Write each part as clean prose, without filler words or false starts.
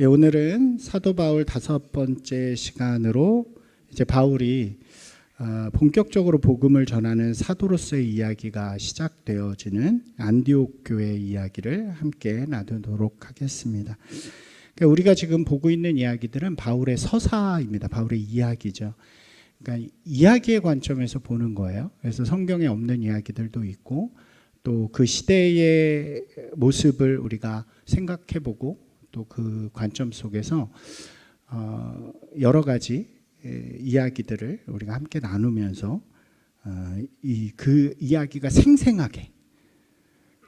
예, 오늘은 사도 바울 5번째 시간으로 이제 바울이 본격적으로 복음을 전하는 사도로서의 이야기가 시작되어지는 안디옥 교회 이야기를 함께 나누도록 하겠습니다. 그러니까 우리가 지금 보고 있는 이야기들은 바울의 서사입니다. 바울의 이야기죠. 그러니까 이야기의 관점에서 보는 거예요. 그래서 성경에 없는 이야기들도 있고 또 그 시대의 모습을 우리가 생각해보고 또 그 관점 속에서 여러 가지 이야기들을 우리가 함께 나누면서 그 이야기가 생생하게,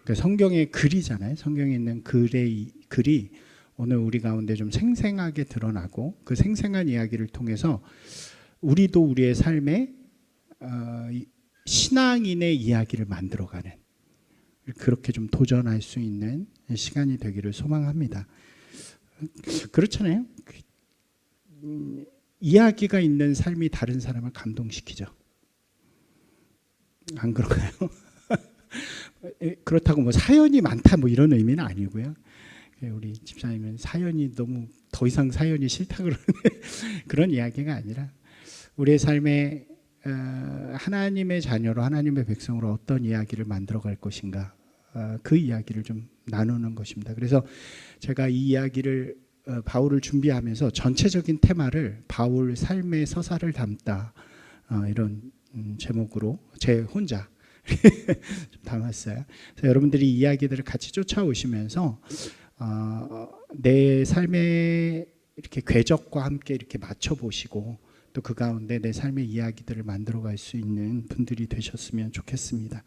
그러니까 성경의 글이잖아요. 성경에 있는 글이 오늘 우리 가운데 좀 생생하게 드러나고 그 생생한 이야기를 통해서 우리도 우리의 삶에 신앙인의 이야기를 만들어가는, 그렇게 좀 도전할 수 있는 시간이 되기를 소망합니다. 그렇잖아요. 이야기가 있는 삶이 다른 사람을 감동시키죠. 안 그런가요? 그렇다고 뭐 사연이 많다 뭐 이런 의미는 아니고요. 우리 집사님은 사연이 너무 더 이상 사연이 싫다 그러는데 그런 이야기가 아니라 우리의 삶에 하나님의 자녀로 하나님의 백성으로 어떤 이야기를 만들어갈 것인가, 그 이야기를 좀 나누는 것입니다. 그래서 제가 이 이야기를 바울을 준비하면서 전체적인 테마를 바울 삶의 서사를 담다, 이런 제목으로 제 혼자 좀 담았어요. 그래서 여러분들이 이 이야기들을 같이 쫓아오시면서 내 삶의 이렇게 궤적과 함께 이렇게 맞춰보시고 또 그 가운데 내 삶의 이야기들을 만들어갈 수 있는 분들이 되셨으면 좋겠습니다.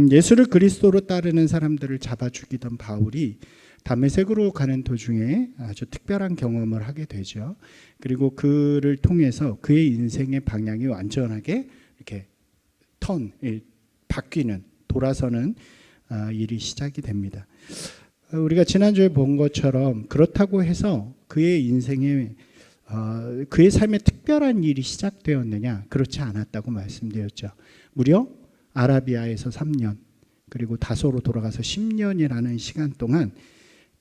예수를 그리스도로 따르는 사람들을 잡아 죽이던 바울이 다메섹으로 가는 도중에 아주 특별한 경험을 하게 되죠. 그리고 그를 통해서 그의 인생의 방향이 완전하게 이렇게 바뀌는, 돌아서는 일이 시작이 됩니다. 우리가 지난주에 본 것처럼 그렇다고 해서 그의 인생에 그의 삶에 특별한 일이 시작되었느냐? 그렇지 않았다고 말씀드렸죠. 무려 아라비아에서 3년, 그리고 다소로 돌아가서 10년이라는 시간 동안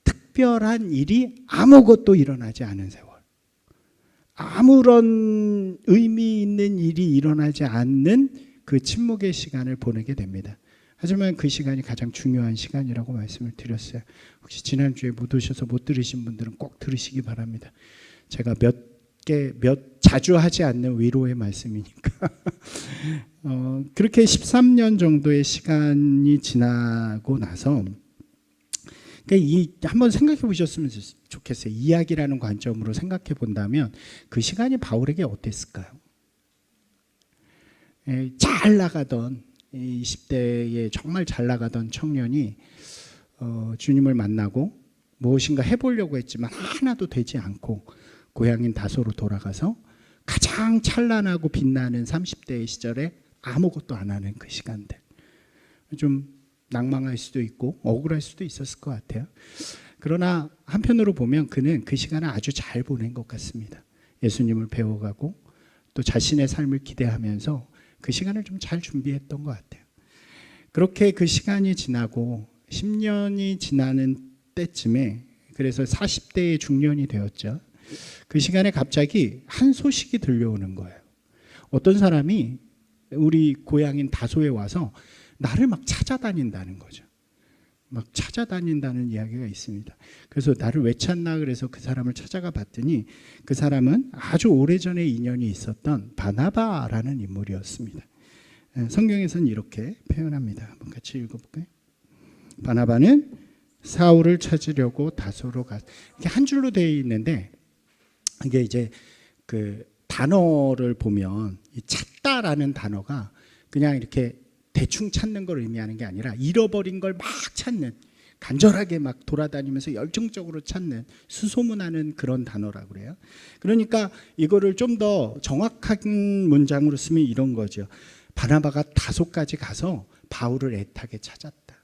특별한 일이 아무것도 일어나지 않은 세월, 아무런 의미 있는 일이 일어나지 않는 그 침묵의 시간을 보내게 됩니다. 하지만 그 시간이 가장 중요한 시간이라고 말씀을 드렸어요. 혹시 지난주에 못 오셔서 못 들으신 분들은 꼭 들으시기 바랍니다. 제가 자주 하지 않는 위로의 말씀이니까. 그렇게 13년 정도의 시간이 지나고 나서, 그러니까 한번 생각해 보셨으면 좋겠어요. 이야기라는 관점으로 생각해 본다면 그 시간이 바울에게 어땠을까요? 잘 나가던 20대에 정말 잘 나가던 청년이 주님을 만나고 무엇인가 해보려고 했지만 하나도 되지 않고 고향인 다소로 돌아가서 가장 찬란하고 빛나는 30대의 시절에 아무것도 안 하는 그 시간들, 좀 낭망할 수도 있고 억울할 수도 있었을 것 같아요. 그러나 한편으로 보면 그는 그 시간을 아주 잘 보낸 것 같습니다. 예수님을 배워가고 또 자신의 삶을 기대하면서 그 시간을 좀 잘 준비했던 것 같아요. 그렇게 그 시간이 지나고 10년이 지나는 때쯤에, 그래서 40대의 중년이 되었죠. 그 시간에 갑자기 한 소식이 들려오는 거예요. 어떤 사람이 우리 고향인 다소에 와서 나를 막 찾아다닌다는 거죠. 막 찾아다닌다는 이야기가 있습니다. 그래서 나를 왜 찾나 그래서 그 사람을 찾아가 봤더니 그 사람은 아주 오래전에 인연이 있었던 바나바라는 인물이었습니다. 성경에서는 이렇게 표현합니다. 한번 같이 읽어볼까요? 바나바는 사울을 찾으려고 다소로 이렇게 한 줄로 되어 있는데, 이게 이제 그 단어를 보면 이 찾다라는 단어가 그냥 이렇게 대충 찾는 걸 의미하는 게 아니라 잃어버린 걸 막 찾는, 간절하게 막 돌아다니면서 열정적으로 찾는, 수소문하는 그런 단어라고 그래요. 그러니까 이거를 좀 더 정확한 문장으로 쓰면 이런 거죠. 바나바가 다소까지 가서 바울을 애타게 찾았다.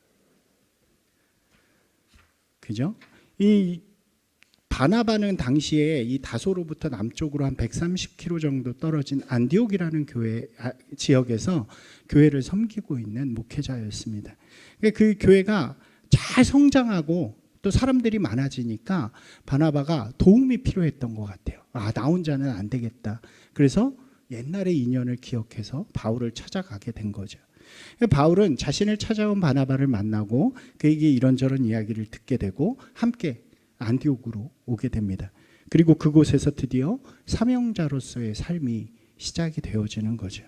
그죠? 이 바나바는 당시에 이 다소로부터 남쪽으로 한 130km 정도 떨어진 안디옥이라는 교회 지역에서 교회를 섬기고 있는 목회자였습니다. 그 교회가 잘 성장하고 또 사람들이 많아지니까 바나바가 도움이 필요했던 것 같아요. 나 혼자는 안 되겠다. 그래서 옛날의 인연을 기억해서 바울을 찾아가게 된 거죠. 바울은 자신을 찾아온 바나바를 만나고 그에게 이런저런 이야기를 듣게 되고 함께 안디옥으로 오게 됩니다. 그리고 그곳에서 드디어 사명자로서의 삶이 시작이 되어지는 거죠.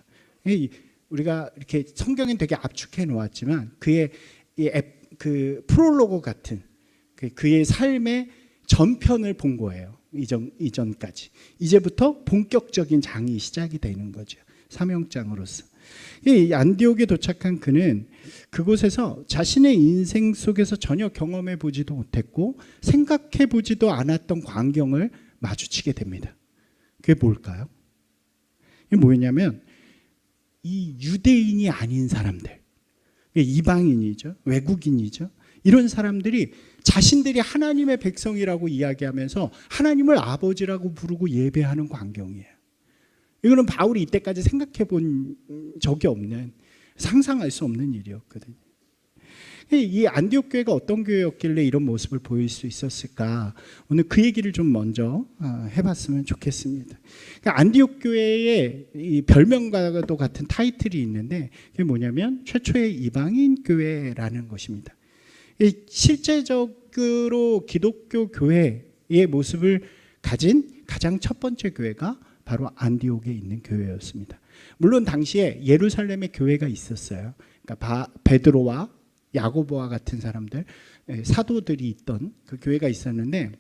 우리가 이렇게 성경엔 되게 압축해 놓았지만 그의 그 프롤로그 같은 그의 삶의 전편을 본 거예요. 이전까지. 이제부터 본격적인 장이 시작이 되는 거죠. 사명장으로서. 이 안디옥에 도착한 그는 그곳에서 자신의 인생 속에서 전혀 경험해 보지도 못했고 생각해 보지도 않았던 광경을 마주치게 됩니다. 그게 뭘까요? 이게 뭐냐면 이 유대인이 아닌 사람들, 이방인이죠, 외국인이죠. 이런 사람들이 자신들이 하나님의 백성이라고 이야기하면서 하나님을 아버지라고 부르고 예배하는 광경이에요. 이거는 바울이 이때까지 생각해 본 적이 없는, 상상할 수 없는 일이었거든요. 이 안디옥 교회가 어떤 교회였길래 이런 모습을 보일 수 있었을까? 오늘 그 얘기를 좀 먼저 해봤으면 좋겠습니다. 안디옥 교회의 이 별명과도 같은 타이틀이 있는데 그게 뭐냐면 최초의 이방인 교회라는 것입니다. 실제적으로 기독교 교회의 모습을 가진 가장 첫 번째 교회가 바로 안디옥에 있는 교회였습니다. 물론 당시에 예루살렘에 교회가 있었어요. 그러니까 베드로와 야고보와 같은 사람들, 사도들이 있던 그 교회가 있었는데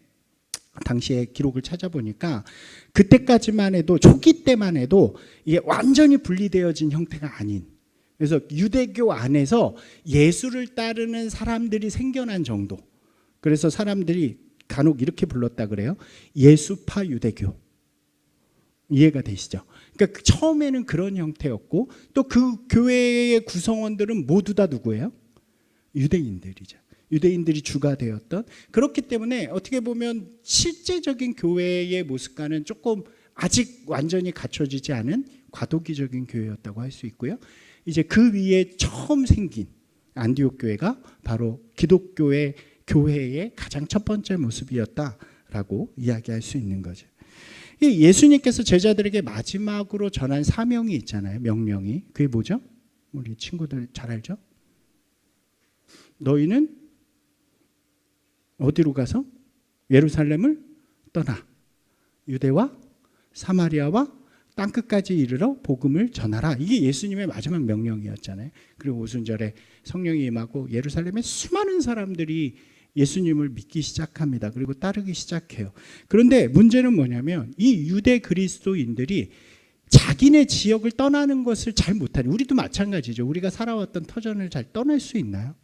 당시에 기록을 찾아보니까 그때까지만 해도 초기 때만 해도 이게 완전히 분리되어진 형태가 아닌, 그래서 유대교 안에서 예수를 따르는 사람들이 생겨난 정도. 그래서 사람들이 간혹 이렇게 불렀다 그래요. 예수파 유대교. 이해가 되시죠? 그러니까 처음에는 그런 형태였고 또 그 교회의 구성원들은 모두 다 누구예요? 유대인들이죠. 유대인들이 주가 되었던. 그렇기 때문에 어떻게 보면 실제적인 교회의 모습과는 조금 아직 완전히 갖춰지지 않은 과도기적인 교회였다고 할 수 있고요. 이제 그 위에 처음 생긴 안디옥 교회가 바로 기독교의 교회의 가장 첫 번째 모습이었다라고 이야기할 수 있는 거죠. 예수님께서 제자들에게 마지막으로 전한 사명이 있잖아요. 명령이. 그게 뭐죠? 우리 친구들 잘 알죠? 너희는 어디로 가서? 예루살렘을 떠나 유대와 사마리아와 땅끝까지 이르러 복음을 전하라. 이게 예수님의 마지막 명령이었잖아요. 그리고 오순절에 성령이 임하고 예루살렘에 수많은 사람들이 예수님을 믿기 시작합니다. 그리고 따르기 시작해요. 그런데 문제는 뭐냐면 이 유대 그리스도인들이 자기네 지역을 떠나는 것을 잘 못하는, 우리도 마찬가지죠. 우리가 살아왔던 터전을 잘 떠날 수 있나요?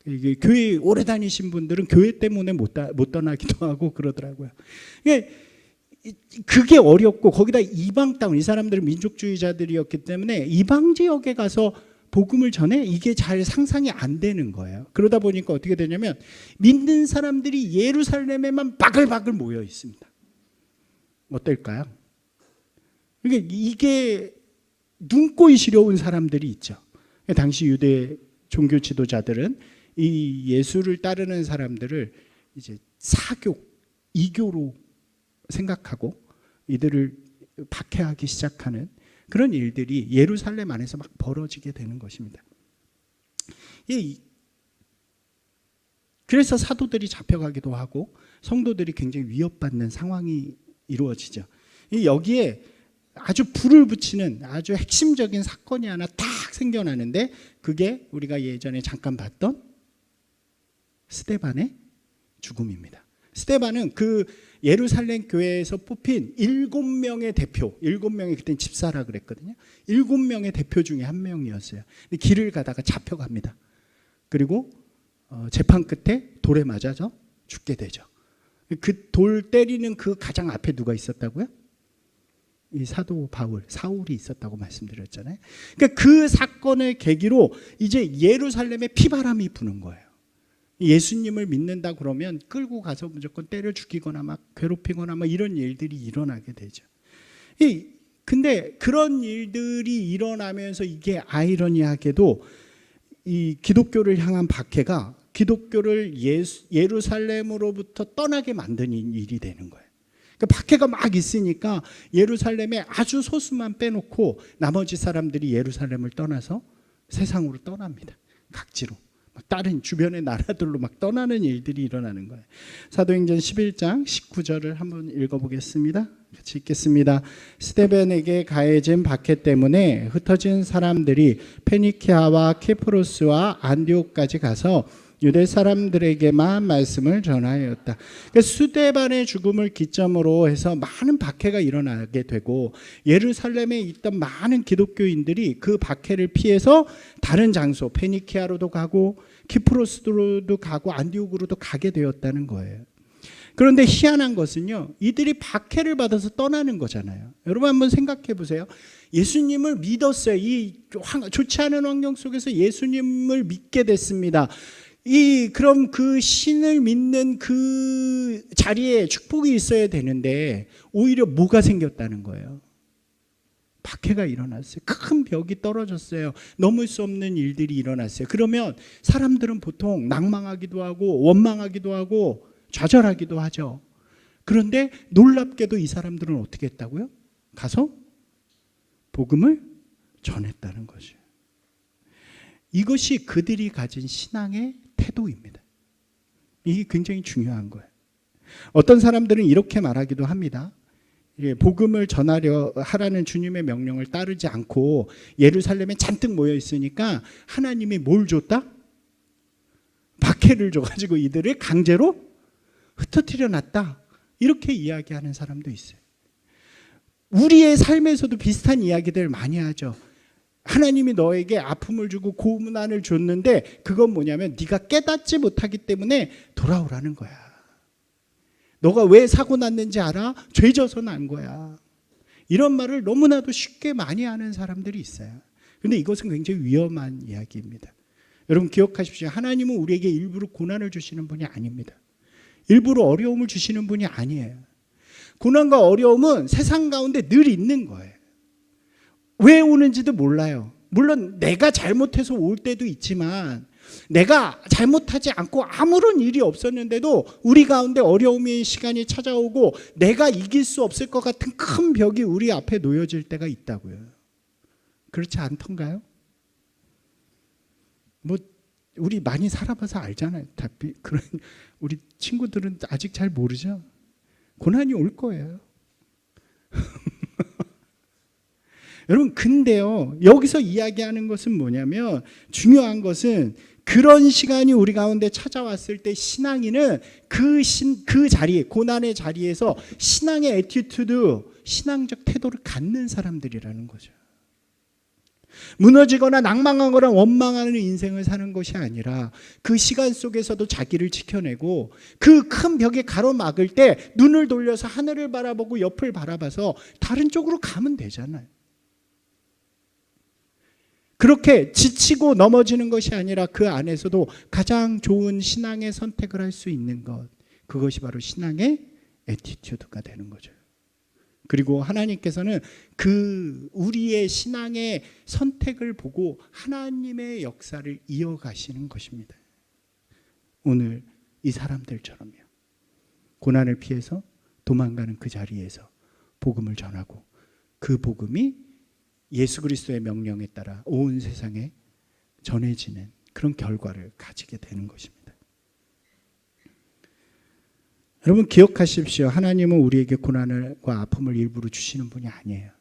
이게 교회 오래 다니신 분들은 교회 때문에 못 떠나기도 하고 그러더라고요. 그게 어렵고 거기다 이방 땅, 이 사람들은 민족주의자들이었기 때문에 이방 지역에 가서 복음을 전해 이게 잘 상상이 안 되는 거예요. 그러다 보니까 어떻게 되냐면 믿는 사람들이 예루살렘에만 바글바글 모여 있습니다. 어떨까요? 이게 눈꼴 시려운 사람들이 있죠. 당시 유대 종교 지도자들은 이 예수를 따르는 사람들을 이제 사교, 이교로 생각하고 이들을 박해하기 시작하는 그런 일들이 예루살렘 안에서 막 벌어지게 되는 것입니다. 그래서 사도들이 잡혀가기도 하고 성도들이 굉장히 위협받는 상황이 이루어지죠. 여기에 아주 불을 붙이는 아주 핵심적인 사건이 하나 딱 생겨나는데 그게 우리가 예전에 잠깐 봤던 스데반의 죽음입니다. 스데반은 그 예루살렘 교회에서 뽑힌 7명의 대표, 7명의 그때는 집사라 그랬거든요. 7명의 대표 중에 한 명이었어요. 근데 길을 가다가 잡혀갑니다. 그리고 재판 끝에 돌에 맞아서 죽게 되죠. 그 돌 때리는 그 가장 앞에 누가 있었다고요? 이 사도 바울, 사울이 있었다고 말씀드렸잖아요. 그러니까 그 사건을 계기로 이제 예루살렘에 피바람이 부는 거예요. 예수님을 믿는다 그러면 끌고 가서 무조건 때려 죽이거나 막 괴롭히거나 막 이런 일들이 일어나게 되죠. 근데 그런 일들이 일어나면서 이게 아이러니하게도 이 기독교를 향한 박해가 기독교를 예루살렘으로부터 떠나게 만드는 일이 되는 거예요. 그러니까 박해가 막 있으니까 예루살렘에 아주 소수만 빼놓고 나머지 사람들이 예루살렘을 떠나서 세상으로 떠납니다. 각지로. 다른 주변의 나라들로 막 떠나는 일들이 일어나는 거예요. 사도행전 11장 19절을 한번 읽어보겠습니다. 같이 읽겠습니다. 스데반에게 가해진 박해 때문에 흩어진 사람들이 페니키아와 키프로스와 안디옥까지 가서 유대 사람들에게만 말씀을 전하였다. 그러니까 스데반의 죽음을 기점으로 해서 많은 박해가 일어나게 되고 예루살렘에 있던 많은 기독교인들이 그 박해를 피해서 다른 장소 페니키아로도 가고 키프로스로도 가고 안디옥으로도 가게 되었다는 거예요. 그런데 희한한 것은요, 이들이 박해를 받아서 떠나는 거잖아요. 여러분 한번 생각해 보세요. 예수님을 믿었어요. 이 좋지 않은 환경 속에서 예수님을 믿게 됐습니다. 그럼 그 신을 믿는 그 자리에 축복이 있어야 되는데 오히려 뭐가 생겼다는 거예요? 박해가 일어났어요. 큰 벽이 떨어졌어요. 넘을 수 없는 일들이 일어났어요. 그러면 사람들은 보통 낭망하기도 하고 원망하기도 하고 좌절하기도 하죠. 그런데 놀랍게도 이 사람들은 어떻게 했다고요? 가서 복음을 전했다는 거죠. 이것이 그들이 가진 신앙의 태도입니다. 이게 굉장히 중요한 거예요. 어떤 사람들은 이렇게 말하기도 합니다. 복음을 전하려 하라는 주님의 명령을 따르지 않고 예루살렘에 잔뜩 모여 있으니까 하나님이 뭘 줬다? 박해를 줘가지고 이들을 강제로 흩어뜨려 놨다. 이렇게 이야기하는 사람도 있어요. 우리의 삶에서도 비슷한 이야기들 많이 하죠. 하나님이 너에게 아픔을 주고 고난을 줬는데 그건 뭐냐면 네가 깨닫지 못하기 때문에 돌아오라는 거야. 너가 왜 사고 났는지 알아? 죄 져서 난 거야. 이런 말을 너무나도 쉽게 많이 하는 사람들이 있어요. 그런데 이것은 굉장히 위험한 이야기입니다. 여러분 기억하십시오. 하나님은 우리에게 일부러 고난을 주시는 분이 아닙니다. 일부러 어려움을 주시는 분이 아니에요. 고난과 어려움은 세상 가운데 늘 있는 거예요. 왜 오는지도 몰라요. 물론 내가 잘못해서 올 때도 있지만 내가 잘못하지 않고 아무런 일이 없었는데도 우리 가운데 어려움의 시간이 찾아오고 내가 이길 수 없을 것 같은 큰 벽이 우리 앞에 놓여질 때가 있다고요. 그렇지 않던가요? 우리 많이 살아봐서 알잖아요. 그런 우리 친구들은 아직 잘 모르죠. 고난이 올 거예요. 여러분 근데요, 여기서 이야기하는 것은 뭐냐면 중요한 것은 그런 시간이 우리 가운데 찾아왔을 때 신앙인은 그 자리에, 고난의 자리에서 신앙의 애티튜드, 신앙적 태도를 갖는 사람들이라는 거죠. 무너지거나 낭망하거나 원망하는 인생을 사는 것이 아니라 그 시간 속에서도 자기를 지켜내고 그 큰 벽에 가로막을 때 눈을 돌려서 하늘을 바라보고 옆을 바라봐서 다른 쪽으로 가면 되잖아요. 그렇게 지치고 넘어지는 것이 아니라 그 안에서도 가장 좋은 신앙의 선택을 할 수 있는 것, 그것이 바로 신앙의 애티튜드가 되는 거죠. 그리고 하나님께서는 그 우리의 신앙의 선택을 보고 하나님의 역사를 이어가시는 것입니다. 오늘 이 사람들처럼요. 고난을 피해서 도망가는 그 자리에서 복음을 전하고 그 복음이 예수 그리스도의 명령에 따라 온 세상에 전해지는 그런 결과를 가지게 되는 것입니다. 여러분 기억하십시오. 하나님은 우리에게 고난과 아픔을 일부러 주시는 분이 아니에요.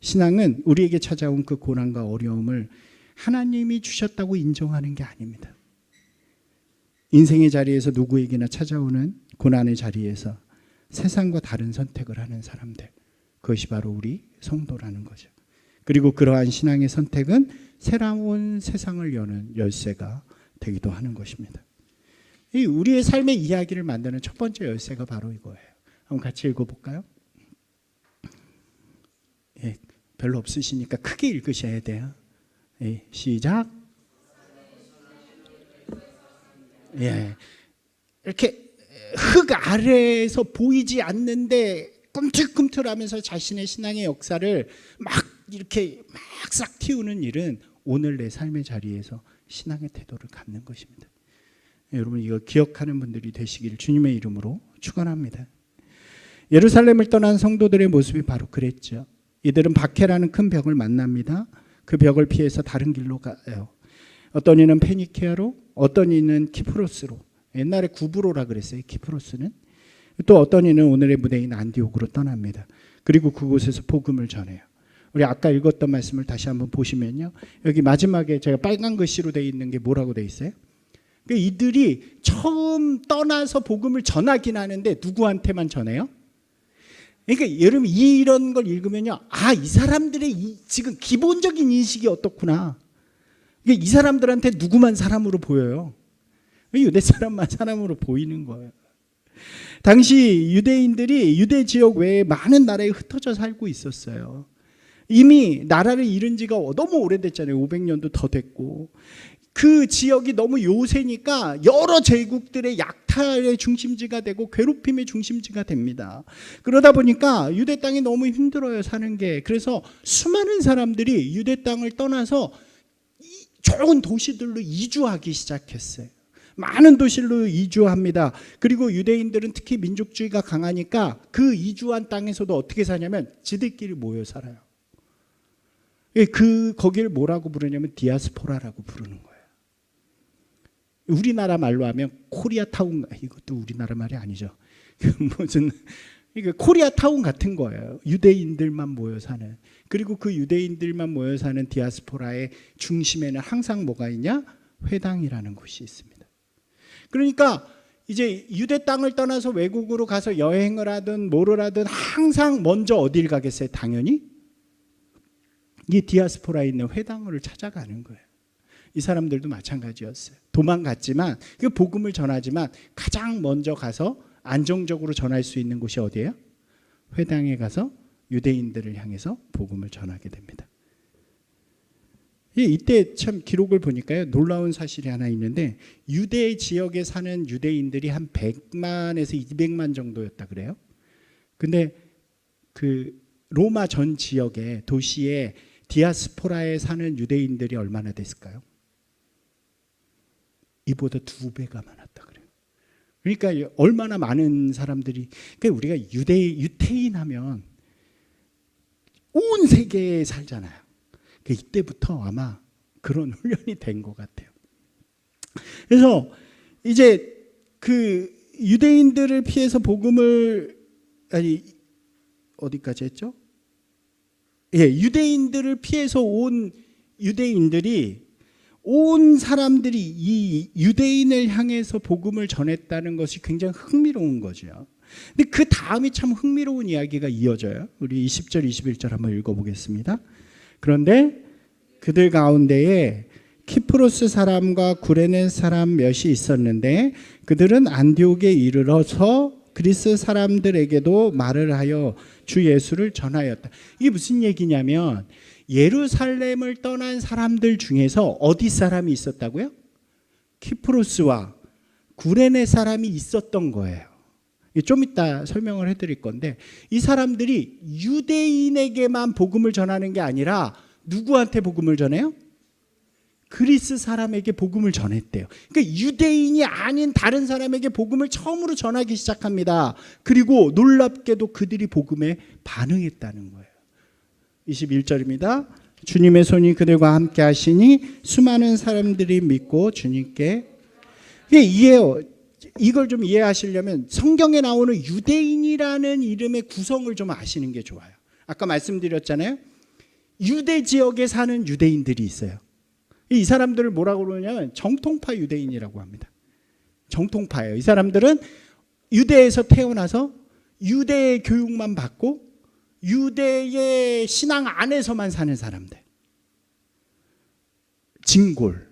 신앙은 우리에게 찾아온 그 고난과 어려움을 하나님이 주셨다고 인정하는 게 아닙니다. 인생의 자리에서 누구에게나 찾아오는 고난의 자리에서 세상과 다른 선택을 하는 사람들, 그것이 바로 우리 성도라는 거죠. 그리고 그러한 신앙의 선택은 새로운 세상을 여는 열쇠가 되기도 하는 것입니다. 우리의 삶의 이야기를 만드는 첫 번째 열쇠가 바로 이거예요. 한번 같이 읽어볼까요? 별로 없으시니까 크게 읽으셔야 돼요. 시작. 이렇게 흙 아래에서 보이지 않는데 꿈틀꿈틀하면서 자신의 신앙의 역사를 막 이렇게 막 싹 틔우는 일은 오늘 내 삶의 자리에서 신앙의 태도를 갖는 것입니다. 여러분 이거 기억하는 분들이 되시길 주님의 이름으로 축원합니다. 예루살렘을 떠난 성도들의 모습이 바로 그랬죠. 이들은 박해라는 큰 벽을 만납니다. 그 벽을 피해서 다른 길로 가요. 어떤 이는 페니키아로, 어떤 이는 키프로스로. 옛날에 구브로라 그랬어요. 키프로스는. 또 어떤 이는 오늘의 무대인 안디옥으로 떠납니다. 그리고 그곳에서 복음을 전해요. 우리 아까 읽었던 말씀을 다시 한번 보시면요, 여기 마지막에 제가 빨간 글씨로 되어 있는 게 뭐라고 되어 있어요? 이들이 처음 떠나서 복음을 전하긴 하는데 누구한테만 전해요? 그러니까 여러분 이런 걸 읽으면요, 아, 이 사람들의 지금 기본적인 인식이 어떻구나. 이 사람들한테 누구만 사람으로 보여요? 유대 사람만 사람으로 보이는 거예요. 당시 유대인들이 유대 지역 외에 많은 나라에 흩어져 살고 있었어요. 이미 나라를 잃은 지가 너무 오래됐잖아요. 500년도 더 됐고, 그 지역이 너무 요새니까 여러 제국들의 약탈의 중심지가 되고 괴롭힘의 중심지가 됩니다. 그러다 보니까 유대 땅이 너무 힘들어요, 사는 게. 그래서 수많은 사람들이 유대 땅을 떠나서 좋은 도시들로 이주하기 시작했어요. 많은 도시로 이주합니다. 그리고 유대인들은 특히 민족주의가 강하니까 그 이주한 땅에서도 어떻게 사냐면 지들끼리 모여 살아요. 거기를 뭐라고 부르냐면 디아스포라라고 부르는 거예요. 우리나라 말로 하면 코리아타운, 이것도 우리나라 말이 아니죠. 무슨 코리아타운 같은 거예요. 유대인들만 모여 사는. 그리고 그 유대인들만 모여 사는 디아스포라의 중심에는 항상 뭐가 있냐? 회당이라는 곳이 있습니다. 그러니까 이제 유대 땅을 떠나서 외국으로 가서 여행을 하든 뭐를 하든 항상 먼저 어딜 가겠어요? 당연히 이 디아스포라에 있는 회당을 찾아가는 거예요. 이 사람들도 마찬가지였어요. 도망갔지만 그 복음을 전하지만 가장 먼저 가서 안정적으로 전할 수 있는 곳이 어디예요? 회당에 가서 유대인들을 향해서 복음을 전하게 됩니다. 이때 참 기록을 보니까요, 놀라운 사실이 하나 있는데, 유대 지역에 사는 유대인들이 한 100만에서 200만 정도였다 그래요. 근데 그 로마 전 지역에, 도시에 디아스포라에 사는 유대인들이 얼마나 됐을까요? 이보다 2배가 많았다 그래요. 그러니까 얼마나 많은 사람들이, 그러니까 우리가 유태인 하면 온 세계에 살잖아요. 이때부터 아마 그런 훈련이 된 것 같아요. 그래서 이제 그 유대인들을 피해서 복음을, 아니 어디까지 했죠? 유대인들을 피해서 온 유대인들이, 온 사람들이 이 유대인을 향해서 복음을 전했다는 것이 굉장히 흥미로운 거죠. 근데 그 다음이 참 흥미로운 이야기가 이어져요. 우리 20절 21절 한번 읽어보겠습니다. 그런데 그들 가운데에 키프로스 사람과 구레네 사람 몇이 있었는데 그들은 안디옥에 이르러서 그리스 사람들에게도 말을 하여 주 예수를 전하였다. 이게 무슨 얘기냐면, 예루살렘을 떠난 사람들 중에서 어디 사람이 있었다고요? 키프로스와 구레네 사람이 있었던 거예요. 좀 이따 설명을 해드릴 건데, 이 사람들이 유대인에게만 복음을 전하는 게 아니라 누구한테 복음을 전해요? 그리스 사람에게 복음을 전했대요. 그러니까 유대인이 아닌 다른 사람에게 복음을 처음으로 전하기 시작합니다. 그리고 놀랍게도 그들이 복음에 반응했다는 거예요. 21절입니다. 주님의 손이 그들과 함께 하시니 수많은 사람들이 믿고 주님께, 이걸 좀 이해하시려면 성경에 나오는 유대인이라는 이름의 구성을 좀 아시는 게 좋아요. 아까 말씀드렸잖아요. 유대 지역에 사는 유대인들이 있어요. 이 사람들을 뭐라고 그러냐면 정통파 유대인이라고 합니다. 정통파예요. 이 사람들은 유대에서 태어나서 유대의 교육만 받고 유대의 신앙 안에서만 사는 사람들. 진골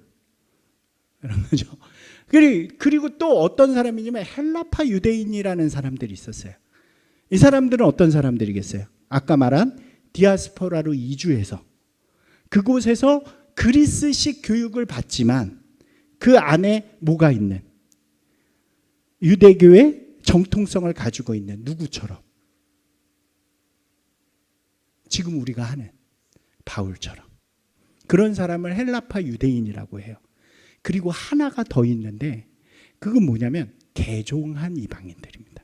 이런 거죠. 그리고 또 어떤 사람이냐면 헬라파 유대인이라는 사람들이 있었어요. 이 사람들은 어떤 사람들이겠어요? 아까 말한 디아스포라로 이주해서 그곳에서 그리스식 교육을 받지만 그 안에 뭐가 있는, 유대교의 정통성을 가지고 있는 누구처럼, 지금 우리가 하는 바울처럼 그런 사람을 헬라파 유대인이라고 해요. 그리고 하나가 더 있는데 그건 뭐냐면 개종한 이방인들입니다.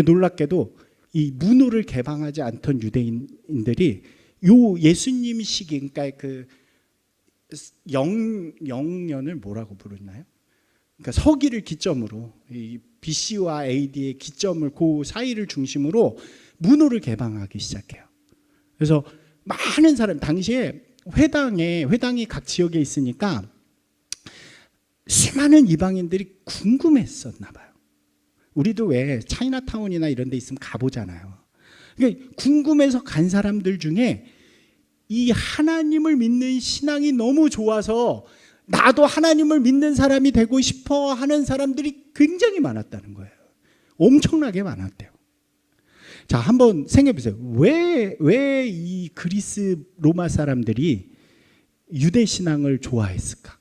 놀랍게도 이 문호를 개방하지 않던 유대인들이 요 예수님 시기, 그러니까 그 영년을 뭐라고 부르나요? 그러니까 서기를 기점으로, 이 BC와 AD의 기점을 그 사이를 중심으로 문호를 개방하기 시작해요. 그래서 많은 사람, 당시에 회당이 각 지역에 있으니까 수많은 이방인들이 궁금했었나 봐요. 우리도 왜 차이나타운이나 이런 데 있으면 가보잖아요. 그러니까 궁금해서 간 사람들 중에 이 하나님을 믿는 신앙이 너무 좋아서 나도 하나님을 믿는 사람이 되고 싶어 하는 사람들이 굉장히 많았다는 거예요. 엄청나게 많았대요. 자, 한번 생각해 보세요. 왜 이 그리스 로마 사람들이 유대 신앙을 좋아했을까?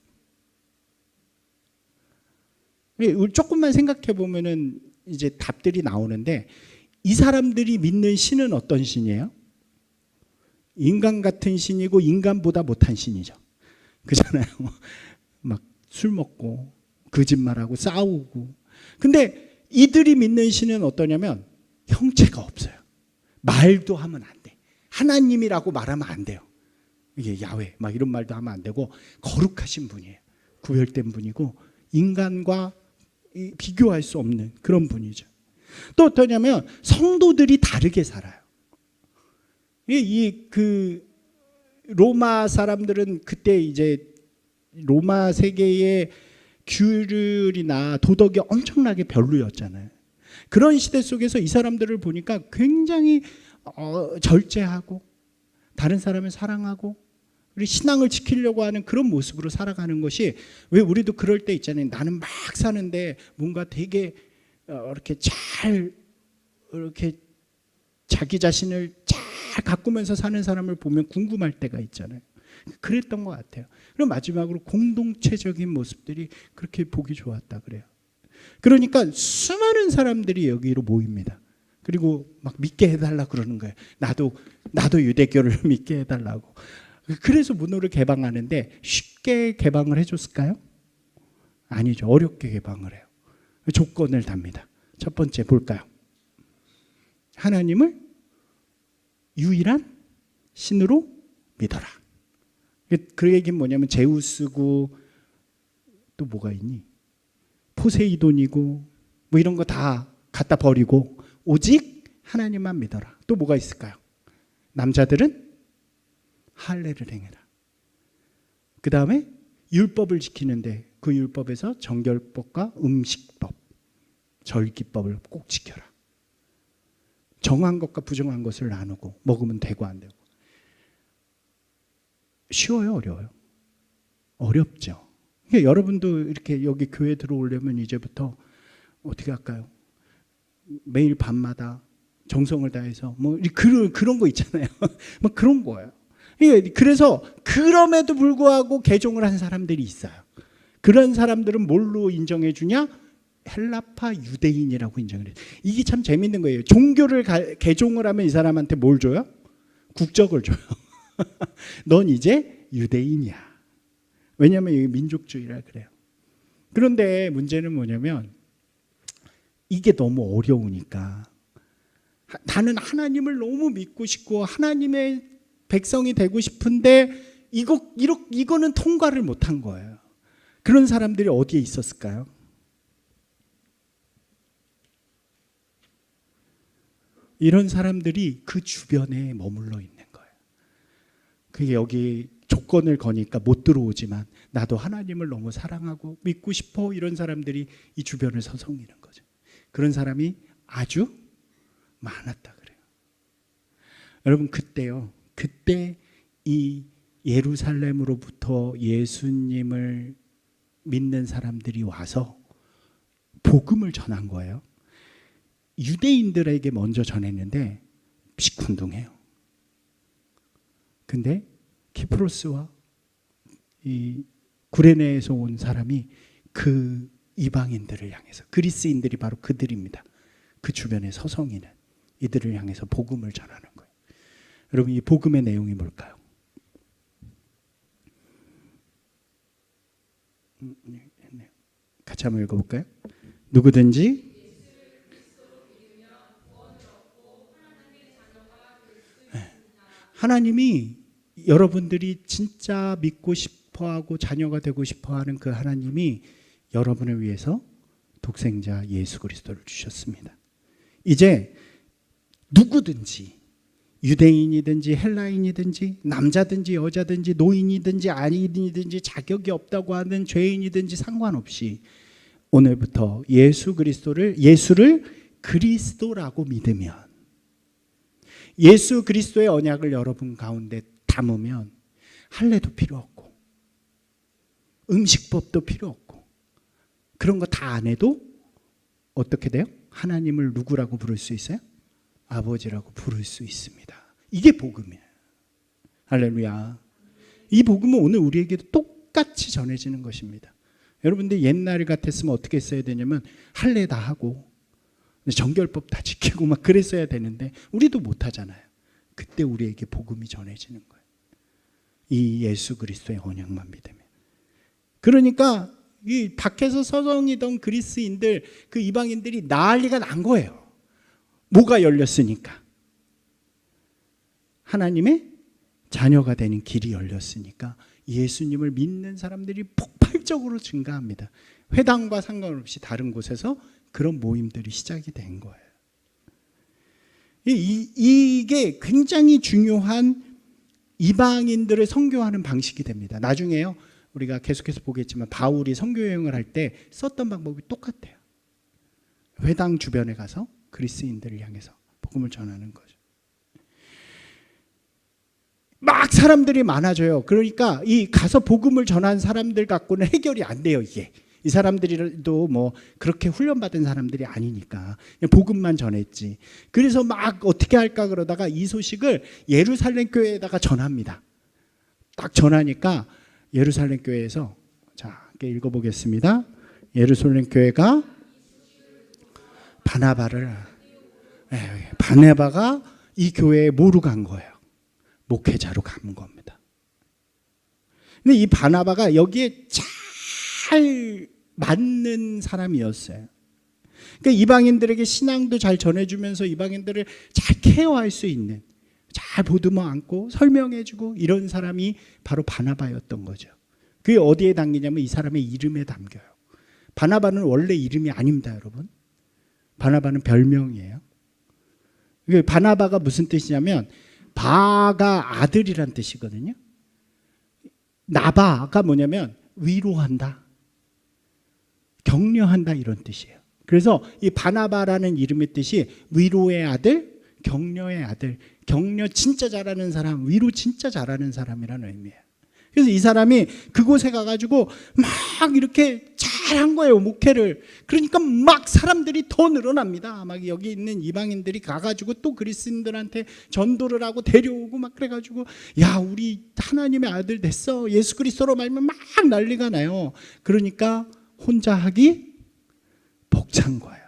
조금만 생각해 보면은 이제 답들이 나오는데, 이 사람들이 믿는 신은 어떤 신이에요? 인간 같은 신이고 인간보다 못한 신이죠. 그잖아요. 막 술 먹고 거짓말하고 싸우고. 근데 이들이 믿는 신은 어떠냐면 형체가 없어요. 말도 하면 안 돼. 하나님이라고 말하면 안 돼요. 이게 야훼 막 이런 말도 하면 안 되고 거룩하신 분이에요. 구별된 분이고 인간과 비교할 수 없는 그런 분이죠. 또 어떠냐면 성도들이 다르게 살아요. 그 로마 사람들은 그때 이제 로마 세계의 규율이나 도덕이 엄청나게 별로였잖아요. 그런 시대 속에서 이 사람들을 보니까 굉장히 절제하고 다른 사람을 사랑하고 우리 신앙을 지키려고 하는 그런 모습으로 살아가는 것이, 왜 우리도 그럴 때 있잖아요. 나는 막 사는데 뭔가 되게 이렇게 잘 이렇게 자기 자신을 잘 가꾸면서 사는 사람을 보면 궁금할 때가 있잖아요. 그랬던 것 같아요. 그럼 마지막으로 공동체적인 모습들이 그렇게 보기 좋았다 그래요. 그러니까 수많은 사람들이 여기로 모입니다. 그리고 막 믿게 해달라 그러는 거예요. 나도 유대교를 믿게 해달라고. 그래서 문호를 개방하는데 쉽게 개방을 해줬을까요? 아니죠. 어렵게 개방을 해요. 조건을 답니다. 첫 번째 볼까요? 하나님을 유일한 신으로 믿어라. 그 얘기는 뭐냐면 제우스고 또 뭐가 있니? 포세이돈이고 뭐 이런 거 다 갖다 버리고 오직 하나님만 믿어라. 또 뭐가 있을까요? 남자들은 할례를 행해라. 그 다음에 율법을 지키는데 그 율법에서 정결법과 음식법, 절기법을 꼭 지켜라. 정한 것과 부정한 것을 나누고 먹으면 되고 안 되고. 쉬워요, 어려워요? 어렵죠. 그러니까 여러분도 이렇게 여기 교회 들어오려면 이제부터 어떻게 할까요? 매일 밤마다 정성을 다해서 뭐 그런 거 있잖아요. 뭐 그런 거예요. 그래서 그럼에도 불구하고 개종을 한 사람들이 있어요. 그런 사람들은 뭘로 인정해 주냐? 헬라파 유대인이라고 인정을 해요. 이게 참 재밌는 거예요. 종교를 개종을 하면 이 사람한테 뭘 줘요? 국적을 줘요. 넌 이제 유대인이야. 왜냐하면 이게 민족주의라 그래요. 그런데 문제는 뭐냐면 이게 너무 어려우니까, 나는 하나님을 너무 믿고 싶고 하나님의 백성이 되고 싶은데 이거는 통과를 못한 거예요. 그런 사람들이 어디에 있었을까요? 이런 사람들이 그 주변에 머물러 있는 거예요. 그게 여기 조건을 거니까 못 들어오지만 나도 하나님을 너무 사랑하고 믿고 싶어, 이런 사람들이 이 주변을 서성이는 거죠. 그런 사람이 아주 많았다 그래요. 여러분, 그때 이 예루살렘으로부터 예수님을 믿는 사람들이 와서 복음을 전한 거예요. 유대인들에게 먼저 전했는데 시큰둥해요. 근데 키프로스와 이 구레네에서 온 사람이 그 이방인들을 향해서, 그리스인들이 바로 그들입니다. 그 주변에 서성이는 이들을 향해서 복음을 전하는 거예요. 여러분, 이 복음의 내용이 뭘까요? 같이 한번 읽어볼까요? 누구든지 하나님이 여러분들이 진짜 믿고 싶어하고 자녀가 되고 싶어하는 그 하나님이 여러분을 위해서 독생자 예수 그리스도를 주셨습니다. 이제 누구든지 유대인이든지 헬라인이든지 남자든지 여자든지 노인이든지 아이든지 자격이 없다고 하는 죄인이든지 상관없이 오늘부터 예수를 그리스도라고 믿으면, 예수 그리스도의 언약을 여러분 가운데 담으면 할례도 필요 없고 음식법도 필요 없고 그런 거 다 안 해도 어떻게 돼요? 하나님을 누구라고 부를 수 있어요? 아버지라고 부를 수 있습니다. 이게 복음이에요. 할렐루야. 이 복음은 오늘 우리에게도 똑같이 전해지는 것입니다. 여러분들 옛날 같았으면 어떻게 했어야 되냐면 할례 다 하고 정결법 다 지키고 막 그랬어야 되는데 우리도 못하잖아요. 그때 우리에게 복음이 전해지는 거예요. 이 예수 그리스도의 언약만 믿으면. 그러니까 이 밖에서 서성이던 그리스인들, 그 이방인들이 난리가 난 거예요. 뭐가 열렸으니까. 하나님의 자녀가 되는 길이 열렸으니까 예수님을 믿는 사람들이 폭발적으로 증가합니다. 회당과 상관없이 다른 곳에서 그런 모임들이 시작이 된 거예요. 이게 굉장히 중요한 이방인들을 선교하는 방식이 됩니다. 나중에요, 우리가 계속해서 보겠지만 바울이 선교 여행을 할 때 썼던 방법이 똑같아요. 회당 주변에 가서 그리스인들을 향해서 복음을 전하는 거죠. 막 사람들이 많아져요. 그러니까 이 가서 복음을 전한 사람들 갖고는 해결이 안 돼요. 이게 이 사람들도 뭐 그렇게 훈련받은 사람들이 아니니까 복음만 전했지. 그래서 막 어떻게 할까 그러다가 이 소식을 예루살렘 교회에다가 전합니다. 딱 전하니까 예루살렘 교회에서, 자, 읽어보겠습니다. 예루살렘 교회가 바나바가 이 교회에 뭐로 간 거예요? 목회자로 간 겁니다. 근데 이 바나바가 여기에 잘 맞는 사람이었어요. 그러니까 이방인들에게 신앙도 잘 전해주면서 이방인들을 잘 케어할 수 있는, 잘 보듬어 안고 설명해주고 이런 사람이 바로 바나바였던 거죠. 그게 어디에 담기냐면 이 사람의 이름에 담겨요. 바나바는 원래 이름이 아닙니다, 여러분. 바나바는 별명이에요. 바나바가 무슨 뜻이냐면 바가 아들이란 뜻이거든요. 나바가 뭐냐면 위로한다, 격려한다 이런 뜻이에요. 그래서 이 바나바라는 이름의 뜻이 위로의 아들, 격려의 아들, 격려 진짜 잘하는 사람, 위로 진짜 잘하는 사람이라는 의미예요. 그래서 이 사람이 그곳에 가가지고 막 이렇게 잘한 거예요, 목회를. 그러니까 막 사람들이 더 늘어납니다. 막 여기 있는 이방인들이 가가지고 또 그리스인들한테 전도를 하고 데려오고 막 그래가지고, 야, 우리 하나님의 아들 됐어, 예수 그리스도로 말면 막 난리가 나요. 그러니까 혼자 하기 벅찬 거예요.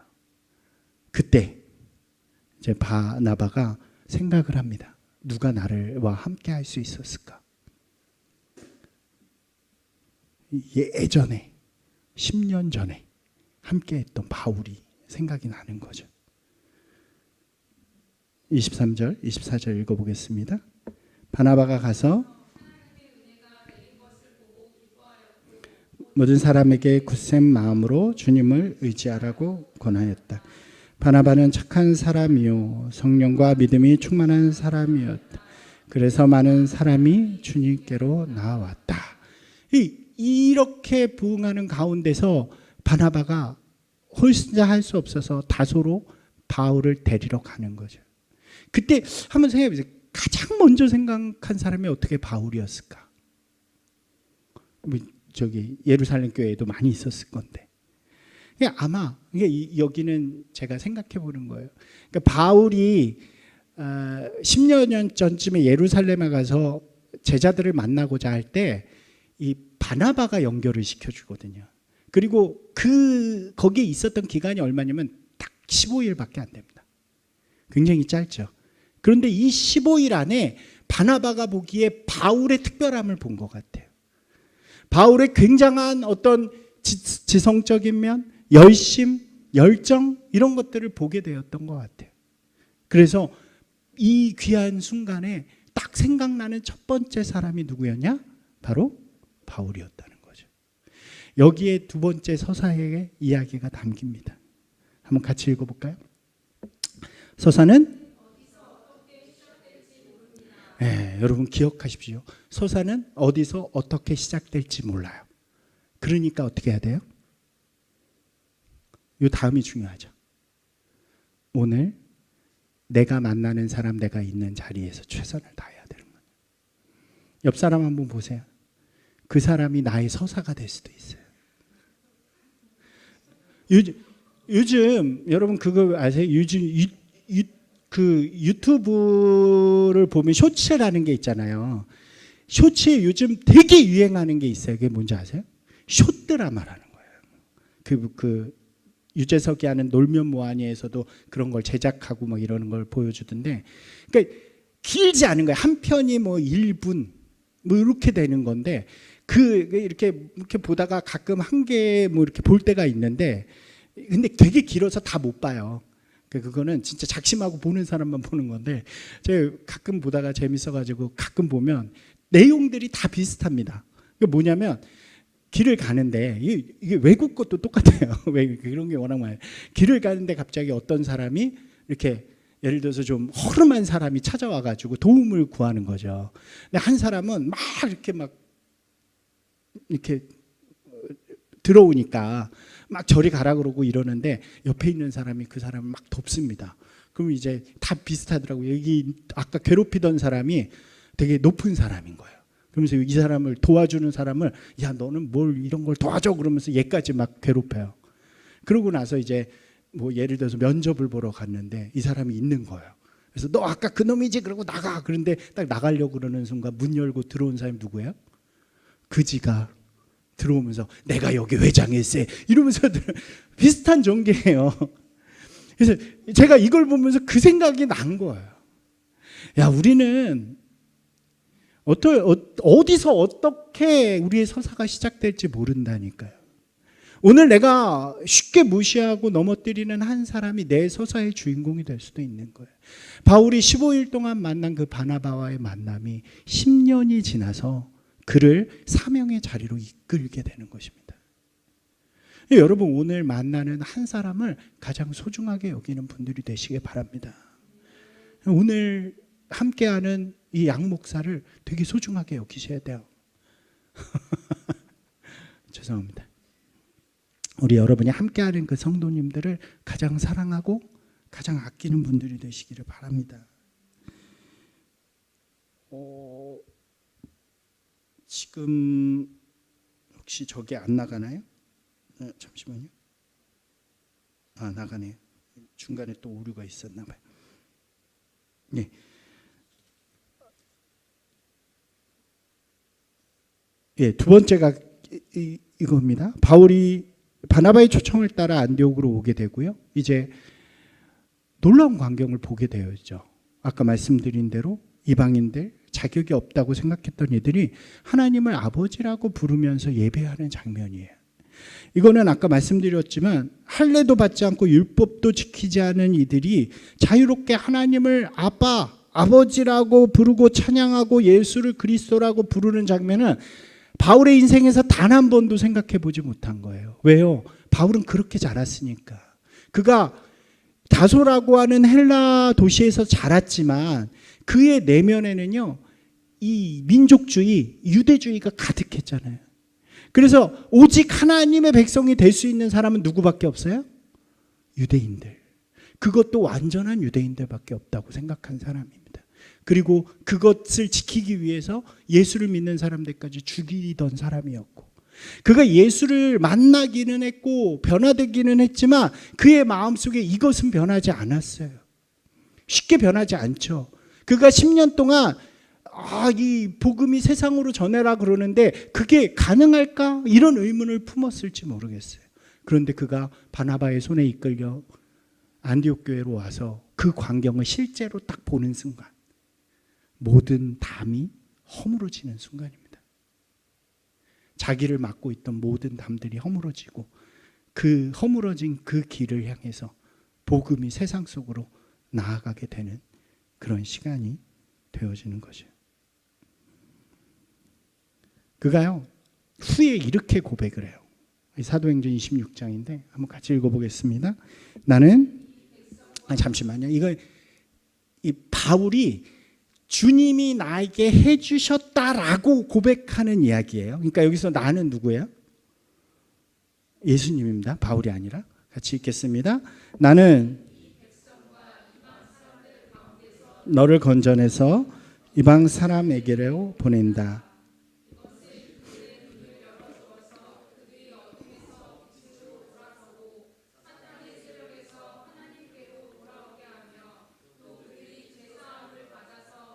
그때 이제 바나바가 생각을 합니다. 누가 나와 함께 할 수 있었을까? 예전에 10년 전에 함께 했던 바울이 생각이 나는 거죠. 23절, 24절 읽어보겠습니다. 바나바가 가서 모든 사람에게 굳센 마음으로 주님을 의지하라고 권하였다. 바나바는 착한 사람이요 성령과 믿음이 충만한 사람이었다. 그래서 많은 사람이 주님께로 나왔다. 이렇게 부응하는 가운데서 바나바가 혼자 할 수 없어서 다소로 바울을 데리러 가는 거죠. 그때 한번 생각해 보세요. 가장 먼저 생각한 사람이 어떻게 바울이었을까? 저기 예루살렘 교회에도 많이 있었을 건데. 아마 여기는 제가 생각해 보는 거예요. 그러니까 바울이 10년 전쯤에 예루살렘에 가서 제자들을 만나고자 할 때 이 바나바가 연결을 시켜주거든요. 그리고 거기에 있었던 기간이 얼마냐면 딱 15일밖에 안 됩니다. 굉장히 짧죠. 그런데 이 15일 안에 바나바가 보기에 바울의 특별함을 본 것 같아요. 바울의 굉장한 어떤 지성적인 면, 열심, 열정 이런 것들을 보게 되었던 것 같아요. 그래서 이 귀한 순간에 딱 생각나는 첫 번째 사람이 누구였냐? 바로 바울이었다는 거죠. 여기에 두 번째 서사의 이야기가 담깁니다. 한번 같이 읽어볼까요? 서사는 여러분 기억하십시오. 서사는 어디서 어떻게 시작될지 몰라요. 그러니까 어떻게 해야 돼요? 이 다음이 중요하죠. 오늘 내가 만나는 사람, 내가 있는 자리에서 최선을 다해야 되는 거예요. 옆 사람 한번 보세요. 그 사람이 나의 서사가 될 수도 있어요. 요즘 여러분 그거 아세요? 요즘 그 유튜브를 보면 쇼츠라는 게 있잖아요. 쇼츠에 요즘 되게 유행하는 게 있어요. 그게 뭔지 아세요? 숏드라마라는 거예요. 그 유재석이 하는 놀면 뭐하니에서도 그런 걸 제작하고 막 이러는 걸 보여주던데, 그러니까 길지 않은 거예요. 한 편이 뭐 1분 뭐 이렇게 되는 건데, 이렇게 보다가 가끔 한 개 뭐 이렇게 볼 때가 있는데, 근데 되게 길어서 다 못 봐요. 그거는 진짜 작심하고 보는 사람만 보는 건데, 제가 가끔 보다가 재밌어가지고 가끔 보면 내용들이 다 비슷합니다. 그게 뭐냐면 길을 가는데, 이게 외국 것도 똑같아요. 왜 그런 게 워낙 많아요. 길을 가는데 갑자기 어떤 사람이 이렇게 예를 들어서 좀 허름한 사람이 찾아와가지고 도움을 구하는 거죠. 근데 한 사람은 막 이렇게 들어오니까 막 저리 가라 그러고 이러는데, 옆에 있는 사람이 그 사람을 막 돕습니다. 그럼 이제 다 비슷하더라고요. 여기 아까 괴롭히던 사람이 되게 높은 사람인 거예요. 그러면서 이 사람을 도와주는 사람을, 야 너는 뭘 이런 걸 도와줘 그러면서 얘까지 막 괴롭혀요. 그러고 나서 이제 뭐 예를 들어서 면접을 보러 갔는데 이 사람이 있는 거예요. 그래서 너 아까 그 놈이지 그러고 나가. 그런데 딱 나가려고 그러는 순간 문 열고 들어온 사람이 누구예요? 그지가 들어오면서 내가 여기 회장일세 이러면서 비슷한 전개예요. 그래서 제가 이걸 보면서 그 생각이 난 거예요. 야, 우리는 어디서 어떻게 우리의 서사가 시작될지 모른다니까요. 오늘 내가 쉽게 무시하고 넘어뜨리는 한 사람이 내 서사의 주인공이 될 수도 있는 거예요. 바울이 15일 동안 만난 그 바나바와의 만남이 10년이 지나서 그를 사명의 자리로 이끌게 되는 것입니다. 여러분, 오늘 만나는 한 사람을 가장 소중하게 여기는 분들이 되시길 바랍니다. 오늘 함께하는 이 양 목사를 되게 소중하게 여기셔야 돼요. 죄송합니다. 우리 여러분이 함께하는 그 성도님들을 가장 사랑하고 가장 아끼는 분들이 되시기를 바랍니다. 지금 혹시 저게 안 나가나요? 잠시만요. 나가네요. 중간에 또 오류가 있었나 봐요. 네. 예, 두 번째가 이겁니다. 바울이 바나바의 초청을 따라 안디옥으로 오게 되고요. 이제 놀라운 광경을 보게 되었죠. 아까 말씀드린 대로 이방인들, 자격이 없다고 생각했던 이들이 하나님을 아버지라고 부르면서 예배하는 장면이에요. 이거는 아까 말씀드렸지만 할례도 받지 않고 율법도 지키지 않은 이들이 자유롭게 하나님을 아빠, 아버지라고 부르고 찬양하고 예수를 그리스도라고 부르는 장면은 바울의 인생에서 단 한 번도 생각해 보지 못한 거예요. 왜요? 바울은 그렇게 자랐으니까. 그가 다소라고 하는 헬라 도시에서 자랐지만 그의 내면에는요, 이 민족주의, 유대주의가 가득했잖아요. 그래서 오직 하나님의 백성이 될 수 있는 사람은 누구밖에 없어요? 유대인들. 그것도 완전한 유대인들밖에 없다고 생각한 사람입니다. 그리고 그것을 지키기 위해서 예수를 믿는 사람들까지 죽이던 사람이었고, 그가 예수를 만나기는 했고 변화되기는 했지만 그의 마음속에 이것은 변하지 않았어요. 쉽게 변하지 않죠. 그가 10년 동안 이 복음이 세상으로 전해라 그러는데 그게 가능할까? 이런 의문을 품었을지 모르겠어요. 그런데 그가 바나바의 손에 이끌려 안디옥 교회로 와서 그 광경을 실제로 딱 보는 순간 모든 담이 허물어지는 순간입니다. 자기를 맡고 있던 모든 담들이 허물어지고 그 허물어진 그 길을 향해서 복음이 세상 속으로 나아가게 되는 그런 시간이 되어지는 거죠. 그가요 후에 이렇게 고백을 해요. 사도행전 26장인데 한번 같이 읽어보겠습니다. 나는 잠시만요. 이거 이 바울이 주님이 나에게 해주셨다라고 고백하는 이야기예요. 그러니까 여기서 나는 누구예요? 예수님입니다. 바울이 아니라. 같이 읽겠습니다. 나는 너를 건져내서 이방 사람에게로 보낸다.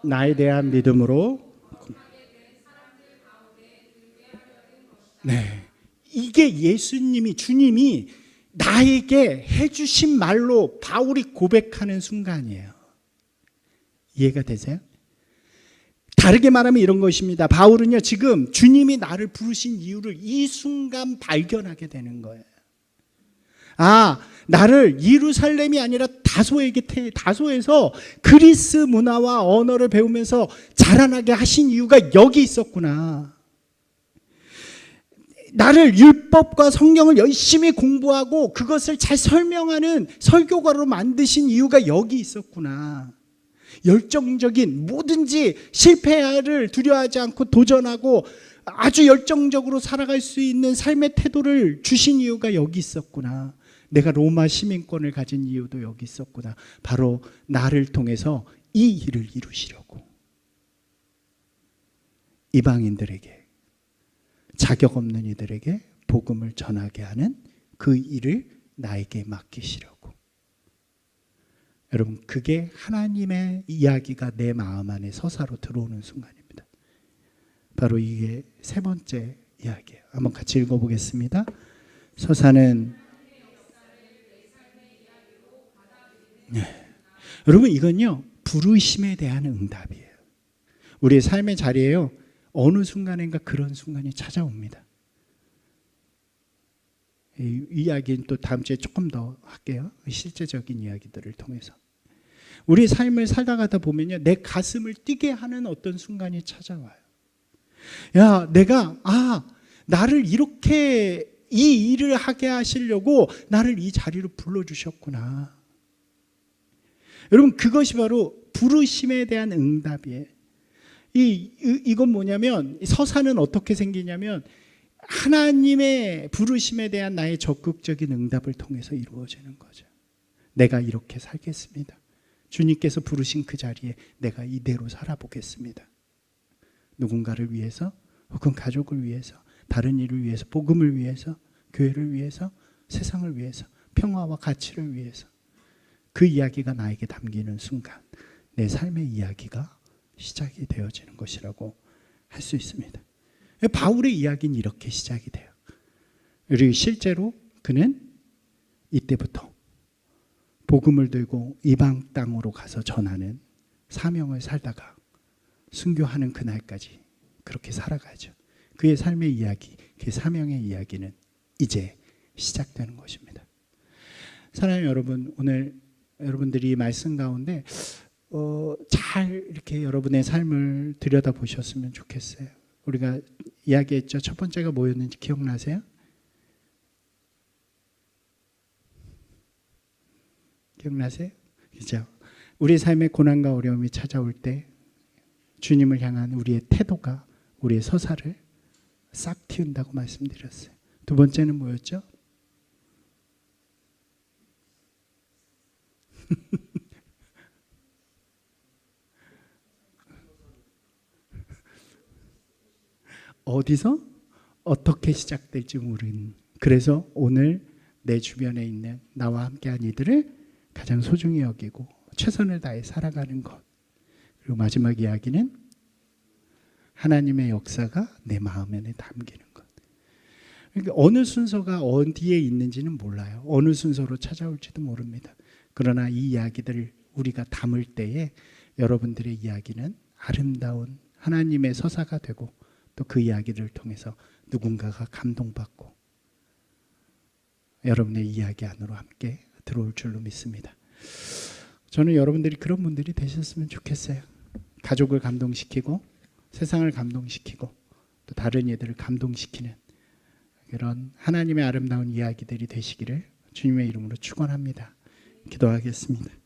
나에 대한 믿음으로. 네, 이게 예수님이 주님이 나에게 해주신 말로 바울이 고백하는 순간이에요. 이해가 되세요? 다르게 말하면 이런 것입니다. 바울은요 지금 주님이 나를 부르신 이유를 이 순간 발견하게 되는 거예요. 아, 나를 예루살렘이 아니라 다소에서 그리스 문화와 언어를 배우면서 자라나게 하신 이유가 여기 있었구나. 나를 율법과 성경을 열심히 공부하고 그것을 잘 설명하는 설교가로 만드신 이유가 여기 있었구나. 열정적인 뭐든지 실패를 두려워하지 않고 도전하고 아주 열정적으로 살아갈 수 있는 삶의 태도를 주신 이유가 여기 있었구나. 내가 로마 시민권을 가진 이유도 여기 있었구나. 바로 나를 통해서 이 일을 이루시려고 이방인들에게, 자격 없는 이들에게 복음을 전하게 하는 그 일을 나에게 맡기시려고. 여러분, 그게 하나님의 이야기가 내 마음 안에 서사로 들어오는 순간입니다. 바로 이게 세 번째 이야기예요. 한번 같이 읽어보겠습니다. 서사는 여러분, 이건요 부르심에 대한 응답이에요. 우리의 삶의 자리에요 어느 순간인가 그런 순간이 찾아옵니다. 이 이야기는 또 다음 주에 조금 더 할게요. 실제적인 이야기들을 통해서. 우리 삶을 살다가다 보면요 내 가슴을 뛰게 하는 어떤 순간이 찾아와요. 야, 내가 나를 이렇게 이 일을 하게 하시려고 나를 이 자리로 불러주셨구나. 여러분, 그것이 바로 부르심에 대한 응답이에요. 이건 뭐냐면, 서사는 어떻게 생기냐면 하나님의 부르심에 대한 나의 적극적인 응답을 통해서 이루어지는 거죠. 내가 이렇게 살겠습니다. 주님께서 부르신 그 자리에 내가 이대로 살아보겠습니다. 누군가를 위해서, 혹은 가족을 위해서, 다른 일을 위해서, 복음을 위해서, 교회를 위해서, 세상을 위해서, 평화와 가치를 위해서. 그 이야기가 나에게 담기는 순간 내 삶의 이야기가 시작이 되어지는 것이라고 할 수 있습니다. 바울의 이야기는 이렇게 시작이 돼요. 그리고 실제로 그는 이때부터 복음을 들고 이방 땅으로 가서 전하는 사명을 살다가 순교하는 그날까지 그렇게 살아가죠. 그의 삶의 이야기, 그 사명의 이야기는 이제 시작되는 것입니다. 사랑하는 여러분, 오늘 여러분들이 말씀 가운데 잘 이렇게 여러분의 삶을 들여다보셨으면 좋겠어요. 우리가 이야기했죠. 첫 번째가 뭐였는지 기억나세요? 기억나세요? 그죠? 우리 삶에 고난과 어려움이 찾아올 때 주님을 향한 우리의 태도가 우리의 서사를 싹 틔운다고 말씀드렸어요. 두 번째는 뭐였죠? 어디서 어떻게 시작될지 모르는, 그래서 오늘 내 주변에 있는 나와 함께한 이들을 가장 소중히 여기고 최선을 다해 살아가는 것. 그리고 마지막 이야기는 하나님의 역사가 내 마음 안에 담기는 것. 그러니까 어느 순서가 어디에 있는지는 몰라요. 어느 순서로 찾아올지도 모릅니다. 그러나 이 이야기들을 우리가 담을 때에 여러분들의 이야기는 아름다운 하나님의 서사가 되고 또 그 이야기를 통해서 누군가가 감동받고 여러분의 이야기 안으로 함께 들어올 줄로 믿습니다. 저는 여러분들이 그런 분들이 되셨으면 좋겠어요. 가족을 감동시키고 세상을 감동시키고 또 다른 이들을 감동시키는 그런 하나님의 아름다운 이야기들이 되시기를 주님의 이름으로 축원합니다. 기도하겠습니다.